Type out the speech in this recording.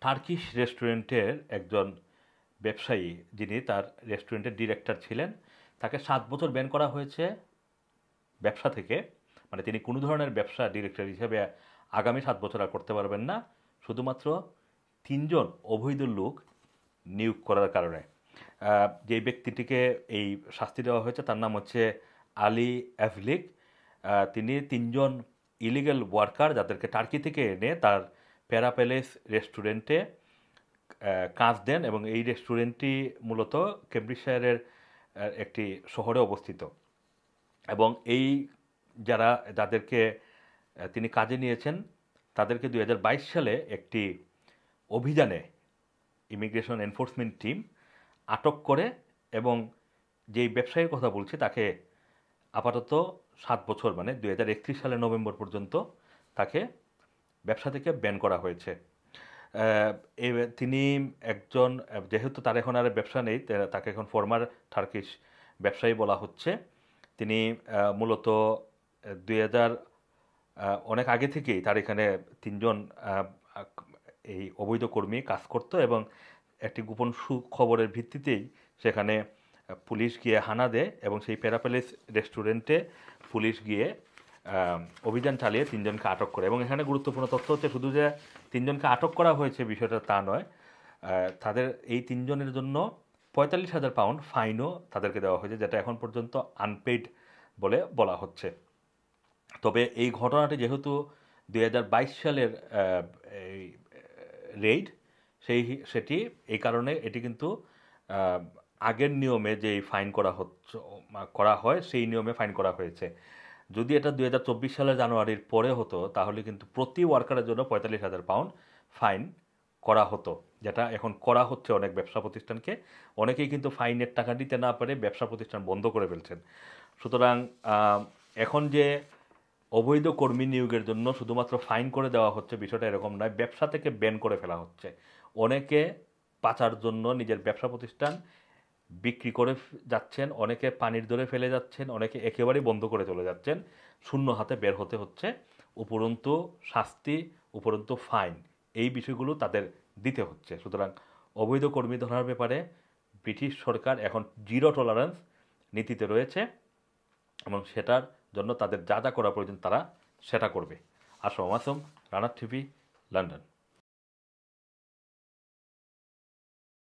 Turkish রেস্টুরেন্টের একজন ব্যবসায়ী, যিনি তার রেস্টুরেন্টের ডিরেক্টর ছিলেন, তাকে 7 বছর ব্যান করা হয়েছে ব্যবসা থেকে। মানে তিনি কোনো ধরনের ব্যবসা ডিরেক্টর হিসেবে আগামী 7 বছর আর করতে পারবেন না, শুধুমাত্র 3জন অবৈধ লোক নিয়োগ করার কারণে। যে ব্যক্তিটিকে এই শাস্তি দেওয়া হয়েছে তার নাম হচ্ছে আলী অ্যাভলিক। তিনি 3জন ইলিগাল ওয়ার্কার, যাদেরকে টার্কি থেকে এনে তার প্যারা প্যালেস রেস্টুরেন্টে কাজ দেন, এবং এই রেস্টুরেন্টটি মূলত ক্যাম্ব্রিজশায়ারের একটি শহরে অবস্থিত। এবং এই যাদেরকে তিনি কাজে নিয়েছেন তাদেরকে 2022 সালে একটি অভিযানে ইমিগ্রেশন এনফোর্সমেন্ট টিম আটক করে, এবং যেই ব্যবসায়ীর কথা বলছি তাকে আপাতত 7 বছর, মানে 2031 সালের নভেম্বর পর্যন্ত তাকে ব্যবসা থেকে ব্যান করা হয়েছে। তিনি একজন, যেহেতু তার এখন আর ব্যবসা নেই, তাকে এখন ফর্মার টার্কিশ ব্যবসায়ী বলা হচ্ছে। তিনি মূলত 2000 অনেক আগে থেকেই তার এখানে 3জন এই অবৈধ কর্মী কাজ করত, এবং একটি গোপন সুখবরের ভিত্তিতেই সেখানে পুলিশ গিয়ে হানা দেয়, এবং সেই প্যারা প্যালেস রেস্টুরেন্টে পুলিশ গিয়ে অভিযান চালিয়ে 3জনকে আটক করে। এবং এখানে গুরুত্বপূর্ণ তথ্য হচ্ছে, শুধু যে 3জনকে আটক করা হয়েছে বিষয়টা তা নয়, তাদের এই 3জনের জন্য 45,000 পাউন্ড ফাইনও তাদেরকে দেওয়া হয়েছে, যেটা এখন পর্যন্ত আনপেইড বলে বলা হচ্ছে। তবে এই ঘটনাটি যেহেতু 2022 সালের এই রেইড, সেটি এই কারণে এটি কিন্তু আগের নিয়মে যে ফাইন করা হয় সেই নিয়মে ফাইন করা হয়েছে। যদি এটা 2024 সালের জানুয়ারির পরে হতো, তাহলে কিন্তু প্রতি ওয়ার্কারের জন্য 45,000 পাউন্ড ফাইন করা হতো, যেটা এখন করা হচ্ছে অনেক ব্যবসা প্রতিষ্ঠানকে। অনেকেই কিন্তু ফাইনের টাকা দিতে না পারে ব্যবসা প্রতিষ্ঠান বন্ধ করে ফেলছেন। সুতরাং এখন যে অবৈধ কর্মী নিয়োগের জন্য শুধুমাত্র ফাইন করে দেওয়া হচ্ছে, বিষয়টা এরকম নয়, ব্যবসা থেকে ব্যান করে ফেলা হচ্ছে। অনেকে পাচার জন্য নিজের ব্যবসা প্রতিষ্ঠান বিক্রি করে যাচ্ছেন, অনেকে পানির দরে ফেলে যাচ্ছেন, অনেকে একেবারেই বন্ধ করে চলে যাচ্ছেন। শূন্য হাতে বের হতে হচ্ছে। উপরন্তু শাস্তি, উপরন্তু ফাইন, এই বিষয়গুলো তাদের দিতে হচ্ছে। সুতরাং অবৈধ কর্মী ধরার ব্যাপারে ব্রিটিশ সরকার এখন জিরো টলারেন্স নীতিতে রয়েছে, এবং সেটার জন্য তাদের যা যা করা প্রয়োজন তারা সেটা করবে। আসম মাসুম, রানার টিভি, লন্ডন।